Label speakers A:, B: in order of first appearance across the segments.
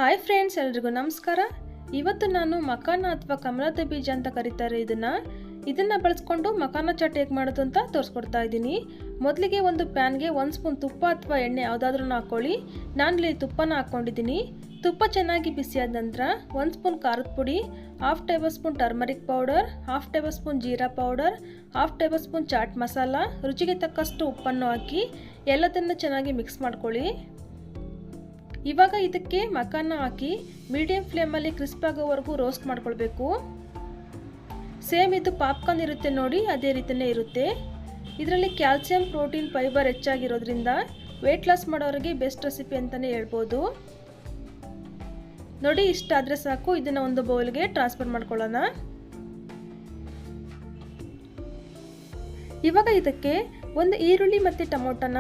A: Hi friends, ಎಲ್ರಿಗೂ ನಮಸ್ಕಾರ. ಇವತ್ತು ನಾನು ಮಕಾನ ಅಥವಾ ಕಮಲದ ಬೀಜ ಅಂತ ಕರೀತಾರೆ ಇದನ್ನು ಬಳಸ್ಕೊಂಡು ಮಕಾನ ಚಾಟ್ ಹೇಗೆ ಮಾಡೋದು ಅಂತ ತೋರಿಸ್ಕೊಡ್ತಾ ಇದ್ದೀನಿ. ಮೊದಲಿಗೆ ಒಂದು ಪ್ಯಾನ್ಗೆ 1 ಸ್ಪೂನ್ ತುಪ್ಪ ಅಥವಾ ಎಣ್ಣೆ ಯಾವುದಾದ್ರೂ ಹಾಕ್ಕೊಳ್ಳಿ. ನಾನಿಲ್ಲಿ ತುಪ್ಪನ ಹಾಕ್ಕೊಂಡಿದ್ದೀನಿ. ತುಪ್ಪ ಚೆನ್ನಾಗಿ ಬಿಸಿಯಾದ ನಂತರ 1 ಸ್ಪೂನ್ ಖಾರದ ಪುಡಿ, 1/2 table spoon turmeric powder, 1/2 table spoon jeera powder, 1/2 table spoon chaat masala, ರುಚಿಗೆ ತಕ್ಕಷ್ಟು ಉಪ್ಪನ್ನು ಹಾಕಿ ಎಲ್ಲದನ್ನು ಚೆನ್ನಾಗಿ ಮಿಕ್ಸ್ ಮಾಡ್ಕೊಳ್ಳಿ. ಇವಾಗ ಇದಕ್ಕೆ ಮಕಾನ ಹಾಕಿ ಮೀಡಿಯಂ ಫ್ಲೇಮಲ್ಲಿ ಕ್ರಿಸ್ಪ್ ಆಗೋವರೆಗೂ ರೋಸ್ಟ್ ಮಾಡ್ಕೊಳ್ಬೇಕು. ಸೇಮ್ ಇದು ಪಾಪ್ಕಾರ್ನ್ ಇರುತ್ತೆ ನೋಡಿ, ಅದೇ ರೀತಿಯೇ ಇರುತ್ತೆ. ಇದರಲ್ಲಿ ಕ್ಯಾಲ್ಸಿಯಂ, ಪ್ರೋಟೀನ್, ಫೈಬರ್ ಹೆಚ್ಚಾಗಿರೋದ್ರಿಂದ ವೆಯ್ಟ್ ಲಾಸ್ ಮಾಡೋರಿಗೆ ಬೆಸ್ಟ್ ರೆಸಿಪಿ ಅಂತಲೇ ಹೇಳ್ಬೋದು. ನೋಡಿ, ಇಷ್ಟಾದರೆ ಸಾಕು. ಇದನ್ನು ಒಂದು ಬೌಲ್ಗೆ ಟ್ರಾನ್ಸ್ಫರ್ ಮಾಡ್ಕೊಳ್ಳೋಣ. ಇವಾಗ ಇದಕ್ಕೆ ಒಂದು ಈರುಳ್ಳಿ ಮತ್ತು ಟೊಮೊಟೊನ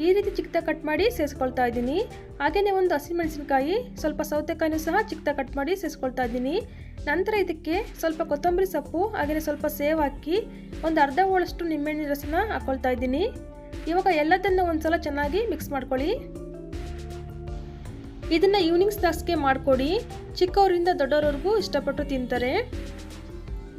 A: ಈ ರೀತಿ ಚಿಕ್ಕದಾಗಿ ಕಟ್ ಮಾಡಿ ಸೇರಿಸ್ಕೊಳ್ತಾ ಇದ್ದೀನಿ. ಹಾಗೆಯೇ ಒಂದು ಹಸಿಮೆಣಸಿನಕಾಯಿ, ಸ್ವಲ್ಪ ಸೌತೆಕಾಯಿನೂ ಸಹ ಚಿಕ್ಕದಾಗಿ ಕಟ್ ಮಾಡಿ ಸೇರಿಸ್ಕೊಳ್ತಾ ಇದ್ದೀನಿ. ನಂತರ ಇದಕ್ಕೆ ಸ್ವಲ್ಪ ಕೊತ್ತಂಬರಿ ಸೊಪ್ಪು, ಹಾಗೆಯೇ ಸ್ವಲ್ಪ ಸೇವ್ ಹಾಕಿ ಒಂದು ಅರ್ಧ ಹೋಳಷ್ಟು ನಿಂಬೆಹಣ್ಣಿನ ರಸನ ಹಾಕ್ಕೊಳ್ತಾ ಇದ್ದೀನಿ. ಇವಾಗ ಎಲ್ಲದನ್ನು ಒಂದ್ಸಲ ಚೆನ್ನಾಗಿ ಮಿಕ್ಸ್ ಮಾಡ್ಕೊಳ್ಳಿ. ಇದನ್ನು ಈವ್ನಿಂಗ್ ಸ್ನ್ಯಾಕ್ಸ್ಗೆ ಮಾಡಿಕೊಡಿ. ಚಿಕ್ಕವರಿಂದ ದೊಡ್ಡವರವರೆಗೂ ಇಷ್ಟಪಟ್ಟು ತಿಂತಾರೆ.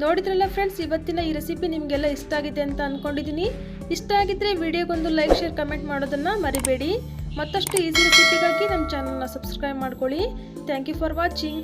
A: ನೋಡಿದ್ರಲ್ಲ ಫ್ರೆಂಡ್ಸ್, ಇವತ್ತಿನ ಈ ರೆಸಿಪಿ ನಿಮಗೆಲ್ಲ ಇಷ್ಟ ಆಗಿದೆ ಅಂತ ಅಂದ್ಕೊಂಡಿದ್ದೀನಿ. ಇಷ್ಟ ಆಗಿದ್ದರೆ ವಿಡಿಯೋಗೊಂದು ಲೈಕ್, ಶೇರ್, ಕಮೆಂಟ್ ಮಾಡೋದನ್ನು ಮರಿಬೇಡಿ. ಮತ್ತಷ್ಟು ಈಸಿ ರೆಸಿಪಿಗಾಗಿ ನಮ್ಮ ಚಾನಲ್ನ ಸಬ್ಸ್ಕ್ರೈಬ್ ಮಾಡ್ಕೊಳ್ಳಿ. Thank you for watching.